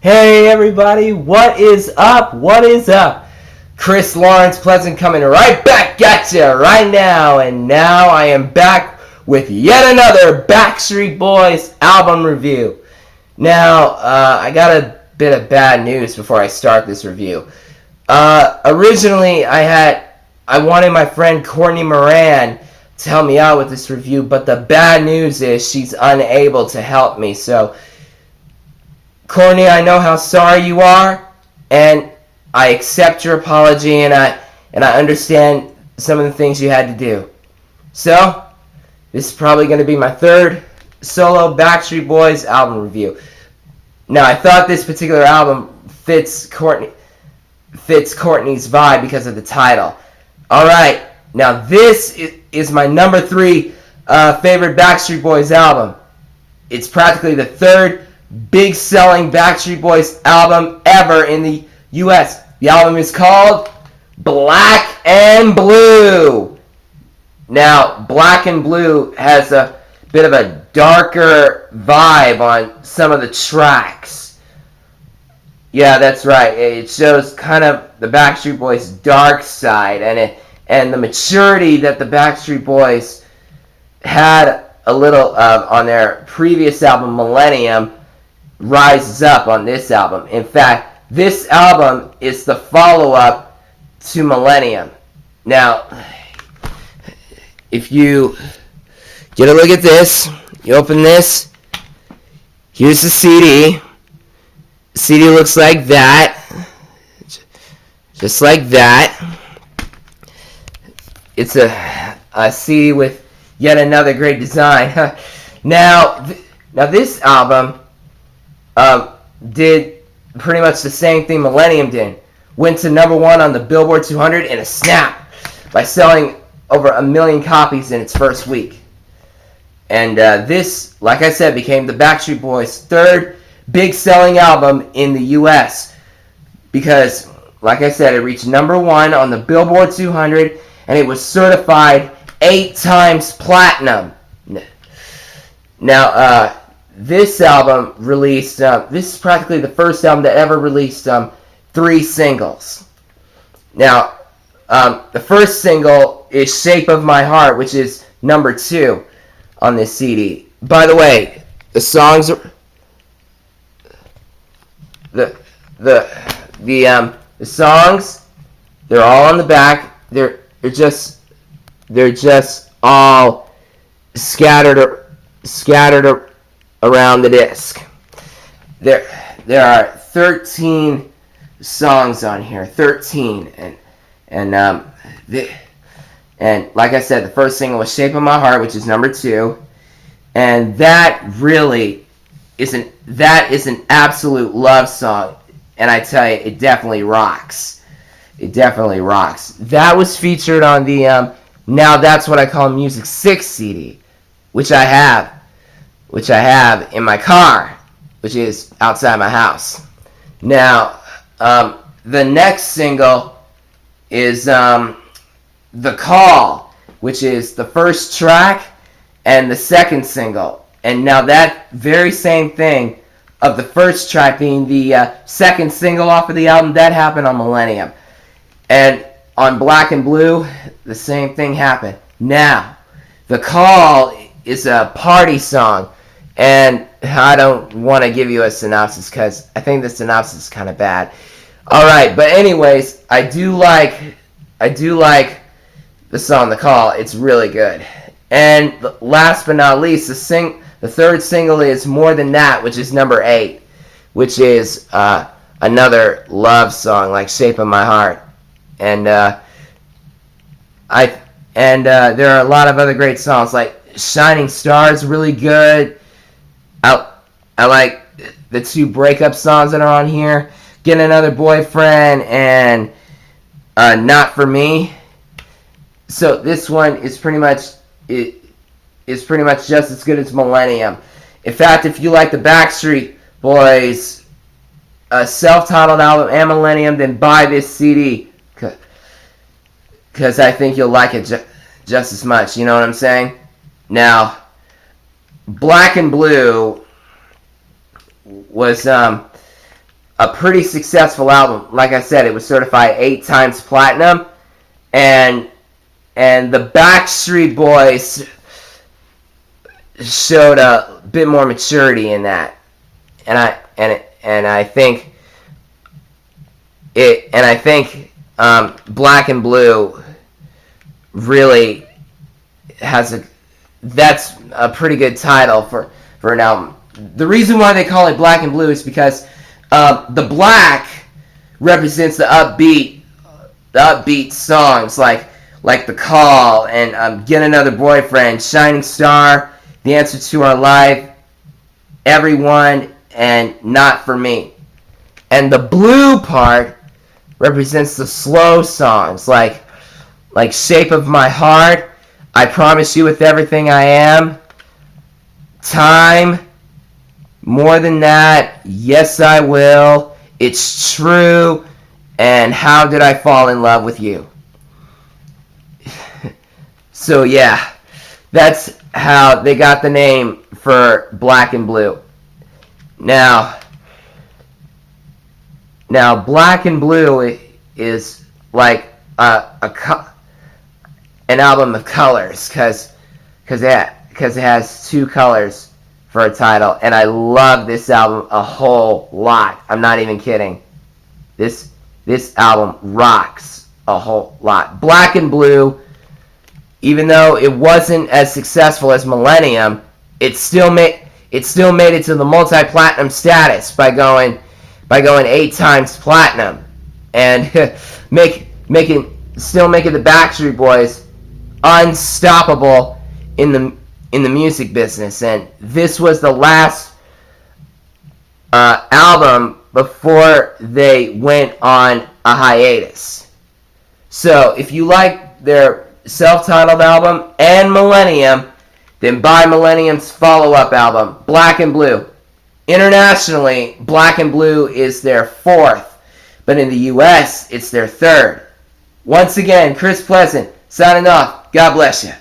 Hey everybody, what is up? What is up? Chris Lawrence Pleasant coming right back at you right now, and now I am back with yet another Backstreet Boys album review. Now, I got a bit of bad news before I start this review. Originally, I wanted my friend Courtney Moran to help me out with this review, but the bad news is she's unable to help me, so Courtney, I know how sorry you are, and I accept your apology, and I understand some of the things you had to do. So, this is probably going to be my third solo Backstreet Boys album review. Now, I thought this particular album fits Courtney's vibe because of the title. Alright, now this is my number 3 favorite Backstreet Boys album. It's practically the third big selling Backstreet Boys album ever in the US. The album is called Black and Blue. Now, Black and Blue has a bit of a darker vibe on some of the tracks. Yeah, that's right. It shows kind of the Backstreet Boys' dark side, and the maturity that the Backstreet Boys had a little of on their previous album, Millennium, rises up on this album. In fact, this album is the follow-up to Millennium. Now, if you get a look at this, you open this, here's the CD. The CD looks like that. Just like that. It's a CD with yet another great design. Now this album did pretty much the same thing Millennium did. Went to number 1 on the Billboard 200 in a snap by selling over 1 million copies in its first week. And this, like I said, became the Backstreet Boys' third big selling album in the US. Because, like I said, it reached number 1 on the Billboard 200 and it was certified 8 times platinum. Now, this album released, this is practically the first album that ever released 3 singles. Now, the first single is Shape of My Heart, which is number 2 on this CD. By the way, the songs are, the songs, they're all on the back. They're just all scattered around the disc. There are 13 songs on here, 13, and like I said, the first single was "Shape of My Heart," which is number 2, and that really is an absolute love song, and I tell you, it definitely rocks. It definitely rocks. That was featured on the Now That's What I Call Music 6 CD, which I have in my car, which is outside my house. Now, the next single is The Call, which is the first track and the second single. And now that very same thing of the first track being the second single off of the album, that happened on Millennium. And on Black and Blue, the same thing happened. Now, The Call is a party song, and I don't want to give you a synopsis because I think the synopsis is kind of bad. Alright, but anyways, I do like the song The Call. It's really good. And last but not least, the third single is More Than That, which is number 8, which is another love song like Shape of My Heart. And there are a lot of other great songs like Shining Stars, really good. I like the 2 breakup songs that are on here, Get Another Boyfriend and Not For Me. So this one is pretty much just as good as Millennium. In fact, if you like the Backstreet Boys self-titled album and Millennium, then buy this CD. Because I think you'll like it just as much, you know what I'm saying? Now, Black and Blue was a pretty successful album. Like I said, it was certified 8 times platinum, and the Backstreet Boys showed a bit more maturity in that, and I think Black and Blue really that's a pretty good title for an album. The reason why they call it Black and Blue is because the black represents the upbeat songs like The Call and Get Another Boyfriend, Shining Star, The Answer to Our Life, Everyone, and Not For Me. And the blue part represents the slow songs like Shape of My Heart, I Promise You With Everything I Am, Time, More Than That, Yes I Will, It's True, and How Did I Fall in Love with You. So yeah, that's how they got the name for Black and Blue. Now Black and Blue is like an album of colors because it has 2 colors for a title, and I love this album a whole lot. I'm not even kidding. This album rocks a whole lot. Black and Blue, even though it wasn't as successful as Millennium, it still made it to the multi-platinum status by going 8 times platinum, and making the Backstreet Boys unstoppable in the music business. And this was the last album before they went on a hiatus. So if you like their self-titled album and Millennium, then buy Millennium's follow-up album, Black and Blue. Internationally, Black and Blue is their 4th, but in the US, it's their 3rd. Once again, Chris Pleasant signing off. God bless you.